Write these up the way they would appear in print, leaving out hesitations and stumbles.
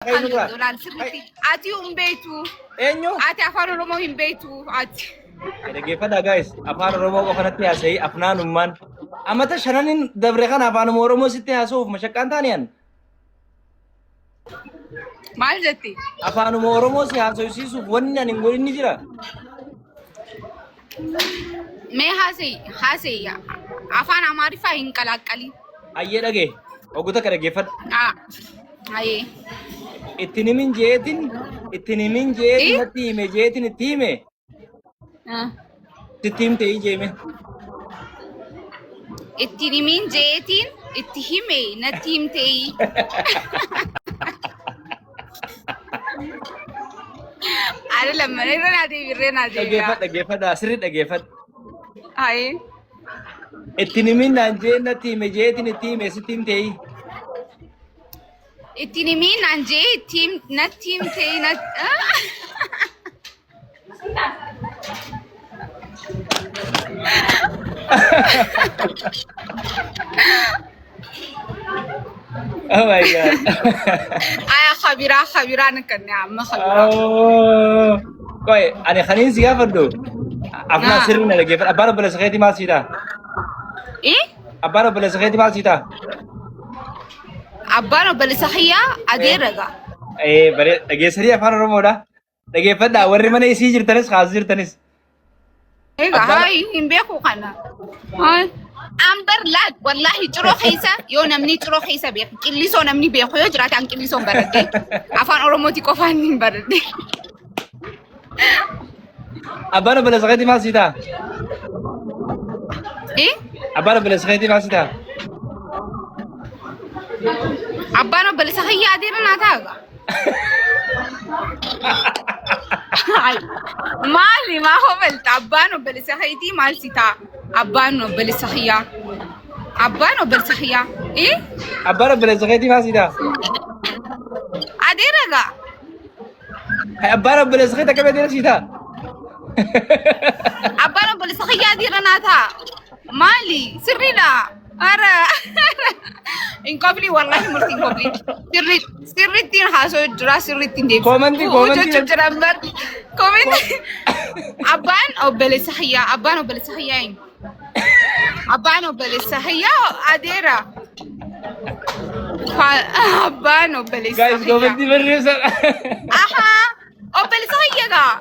Ati umbeetu. Eenyu? Ati afaan Oromoo hin beektu ati. Dhaggeeffadhaa guys, afaan Oromoo qofa kanatti haasa'ii afnaanummaan. Amata shananiin dabre kana afaan Oromoo sitti haasa'uuf mashaqqaan taaniyaan. Maal jetti? Afaan Oromoo si haasa'isiisuuf wanni ani hin godhin ni jira. Mee haasa'ii afaan Amaariffaa hin qalaqqali. Ayyee dhagee, oguta ka dhaggeeffadha. Ayyee. Ittiin himin jeetin natti hime jeetin itti hime. Sitti himte ijeeme. Ittiin himin jeetin itti hime natti himte. Ada lamman irra naa deebiirree Dhaggeeffadha sirri dhaggeeffadha. Ayyee. Ittiin himin naan jee natti hime jeetin itti hime sitti himte. Ittiin himin naan jee natti himte. Oh my god. Aya khabiraa nakkanne amma khabiraa. Oh. Koi, ani khanin siya faddo. Afna sirri na dhaggeeffadha. Abbaan obboleessa keetii maal siitaa? Abbaan obboleessa keetii maal siitaa? Abbaan obboleessa kiyyaa adeeraga. Bare dhageessanii afaan Oromoodha. Dhaggeeffadhaa warri mana isii jirtanis kaas jirtanis. Egaa hayi hin beeku kana. Ambar laat wallahi ciroo keessa yoo namni ciroo keessa beeku qillisoo namni beeku yoo jiraate an qillisoon baradde afaan Oromooti qofaan hin baradde. Abbaan obboleessa keetii maal siitaa? Abbaan obboleessa keetii maal siitaa? Abbaan obboleessa kiyyaa adeera naa taaga. Maali maa hobelta abbaan obboleessa keetii maal siitaa? Abbaan obboleessa kiyyaa. Abbaan obboleessa kiyyaa. Abbaan obboleessa keetii maal siitaa? Adeeraga. Abbaan obboleessa keetii akka adeera siitaa? Abbaan obboleessa kiyyaa adeera naa taa. Maali sirriidha. Ara. Inkobli wallahi murti inkobli. Sirrittiin haasoo jira sirrittiin deebisu. Komanti. Komanti. Abbaan obboleessa kiyyaa. Abbaan obboleessa kiyyaa eenyu? Abbaan obboleessa kiyyaa adeera. Abbaan obboleessa kiyyaa. Guys, komanti barreessa. Aha. Obboleessa kiyyaa.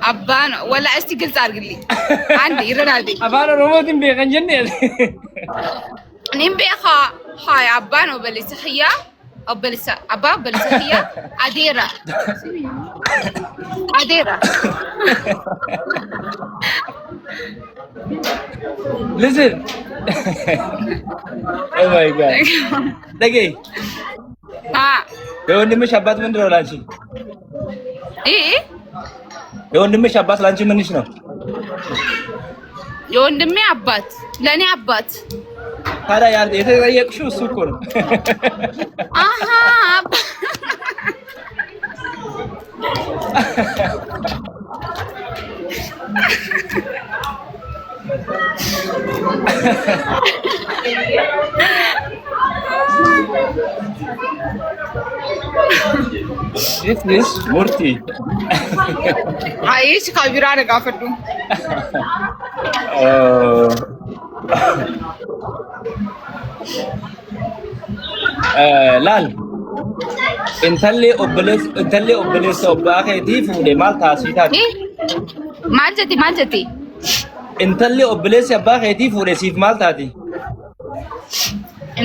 Abbaan wala asti ግልጽ አድርግልኝ አንዴ ይረዳል afaan Oromootiin beekan jennee እኔም ቤኻ ሃይ አባን ወበለሰ ኸያ ወበለሰ አባ ወበለሰ ኸያ አዴራ listen. Oh my god. Dagay. የወንድምሽ አባት ምንድን ነው ላንቺ? የወንድምሽ አባት ላንቺ ምንሽ ነው? የወንድሜ አባት ለኔ አባት። ታዲያ የተጠየቅሽው እሱ እኮ ነው። አሃ This is Murti. Aish khabira naga faddu. Lal. Intalli obboleessa obbaa keetii fuudhee maal taasisaa? Maal jetti? Intalli obboleessi abbaa keetii fuudhee siif maal taati?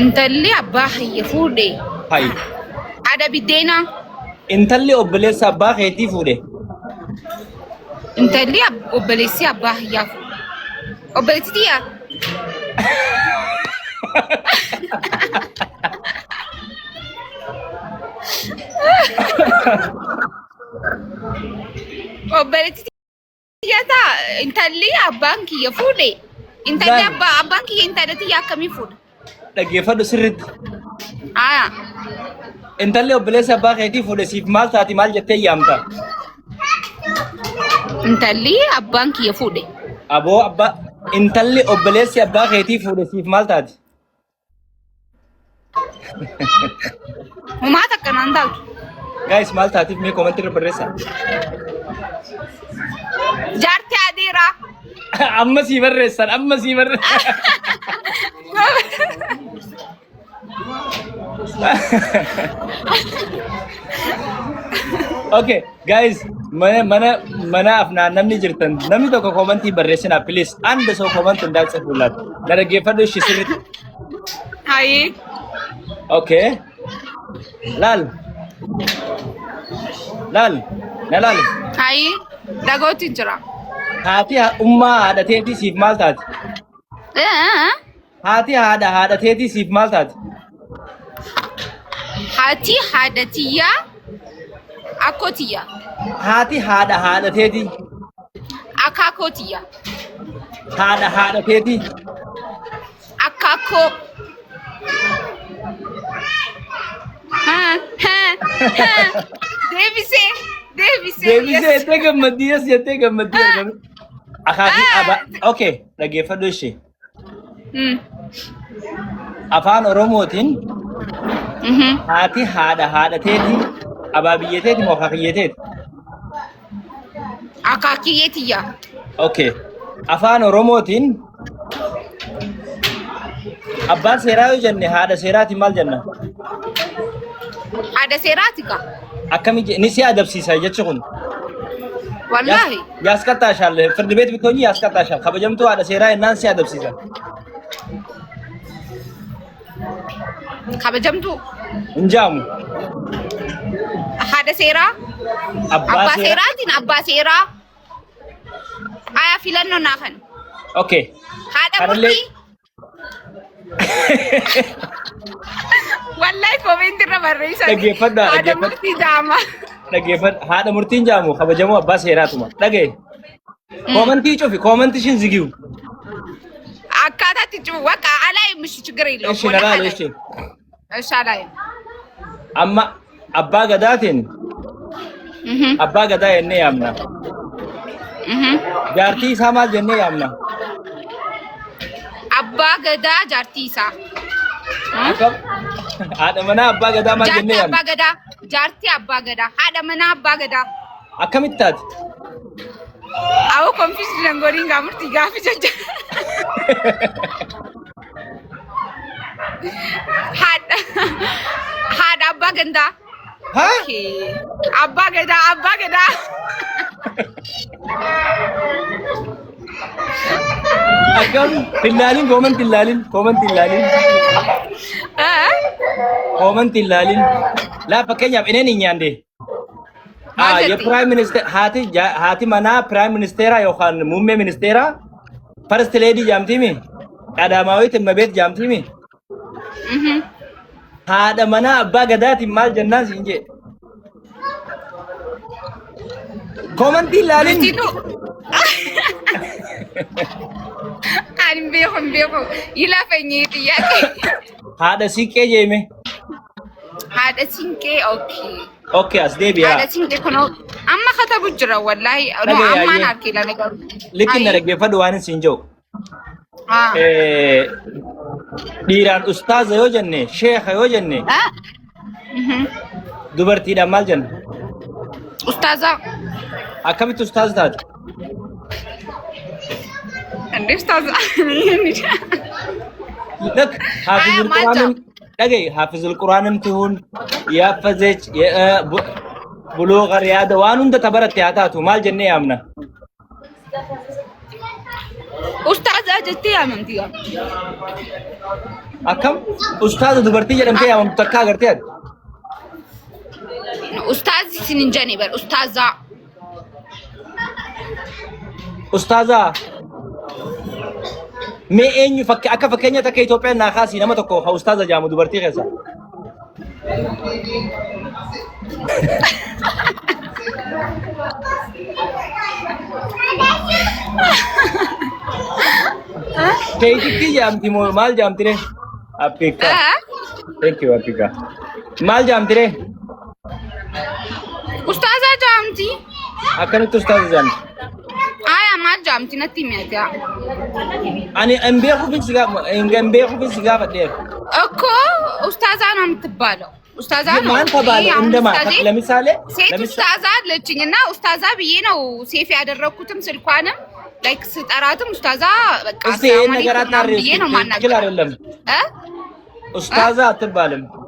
Intalli abbaa kiyya fuudhee. Hai. Ada biddeena. Intalli obboleessa abbaa keetii fuudhee. Intalli obboleessi abbaa kiyyaa fuudhee. Obboleessi tiyyaa. Obboleessi tiyyaa taa intalli abbaan kiyya fuudhee. Intalli abbaan kiyya intala tiyyaa akkamii fuudha? Dhaggeeffadhu sirriitti. Aya. Intalli obboleessa abbaa keetii fuudhee siif maal taati maal jettee yaamta? Intalli abbaan kiyya fuudhee. Aboo abbaa intalli obboleessi abbaa keetii fuudhe siif maal taati? Humaa takka naan taatu. Guys maal taatiif mee koomentii irra barreessaa. Jaartii adiiraa. Amma sii barreessan amma sii barreessan. Okay guys mana afnaan namni jirtan namni tokko koomentii barreessinaa please anda soo koomentii hundaa cufuudhaan na dhaggeeffadhu ishii sirriitti. Hayi. Okay laal na laal. Hayi. Dagooti jira. Haati ummaa haadha teetii siif maal taati? Haati haadha teetii siif maal taati? Haati haadha tiyyaa akkotiyya. Haati haadha teetii. Akaakotiyya. Haadha teetii. Akaakoo. Deebisee. Jettee gammaddii argame. Akaakii aba. Okay dhaggeeffadhu ishee. Afaan Oromootiin haati haadha teetii abaa biyyeeteeti moo akaakiyyeeteeti? Akaakiyyeetiyya. Okay. Afaan Oromootiin abbaan seeraa yoo jenne haadha seeraati maal jenna? Haadha seeraati ka. Akkami ni si adabsiisa jechi kun? Wallahi. Yaasqaxxaashaal firdi beet bittoonni yaasqaxxaashaal kabajamtuu haadha seeraa jennaan si adabsiisa. Kabajamtuu. Injaamu. Haadha seeraa. Abbaa seeraatiin abbaa seeraa. Aya filannoo naafan. Okay. Haadha murtii. Wallahi koomentii irra barreessan. Dhaggeeffadhaa. Haadha murtii jaama. Dhaggeeffadhaa. Haadha murtiin jaamu kabajamoo abbaa seeraatuma. Dhagaye. Koomentii cufi koomentii shin zigiu. Akkaataatti cufu waqa alaa mishi ችግር የለውም. እሺ ነላለ እሺ እሺ አላይ amma abbaa gadaatiin abbaa gadaa jennee yaamna. Jaartii isaa maal jennee yaamna? Abbaa gadaa jaartii isaa. Haadha manaa abbaa gadaa maal jennee yaamna? Abbaa gadaa jaartii abbaa gadaa haadha manaa abbaa gadaa. Akkamitti taati? Awo confused langoriin gaafurtii gaafi jajja. Haadha abbaa gandaa. Abbaa gadaa. Akkam tillaalin koomentii ilaalin laa fakkeenyaaf ineen hin nyaande. የፕራይም ሚኒስቴር haati manaa prime ministeera yookaan muummee ministeera first lady jaamtimi qadaamaawit immabeet jaamtimi haadha manaa abbaa gadaatiin maal jennaan siin jee koomentii ilaalin ani beeku ila fanyiti yake haadha siiqqee jeeme haadha siinqee okay as deebi'a haadha siinqee kunoo amma katabu jira wallahi no ammaan arkila nagaru likin na dhaggeeffadhu waan siin jiru dhiiraan ustaaza yoo jenne sheekha yoo jenne dubartiidhaan maal jenna? Ustaaza. Akkamitti ustaaza taate? Andi ustaaza. Lak hafizul Qur'aanin dhagaye hafizul Qur'aanin tuhun yaafazech bulugha riyaada waan hunda tabaratte haa taatu maal jennee yaamna? Ustaaza jettee yaamamti gaa. Akkam ustaaza dubartii jedhamtee yaamamtu takka agartee ati? Ustaazi sinin jani bar ustaaza. Ustaaza. Mee eenyu akka fakkeenya takka Itoophiyaan naa kaasii nama tokko haa ustaaza jaamu dubartii keessa. Keeyitti jaamti moo maal jaamti re? Afrika. Thank you Afrika. Maal jaamti re? Ustaaza jaamti. Akkamitti ustaaza jaamti? Aya maal جامتي نتي ميتا أنا أمبيخو في سجاب ده أكو أستاذ أنا متبالو أستاذ أنا ما أنت بالو عندما لمثالة سيت أستاذات لتشيننا أستاذة بينا وسيفي هذا الركوتم سلكوانم لايك ستاراتم أستاذة بس أستاذ نجارات ناريس كلا رلم أستاذة تبالم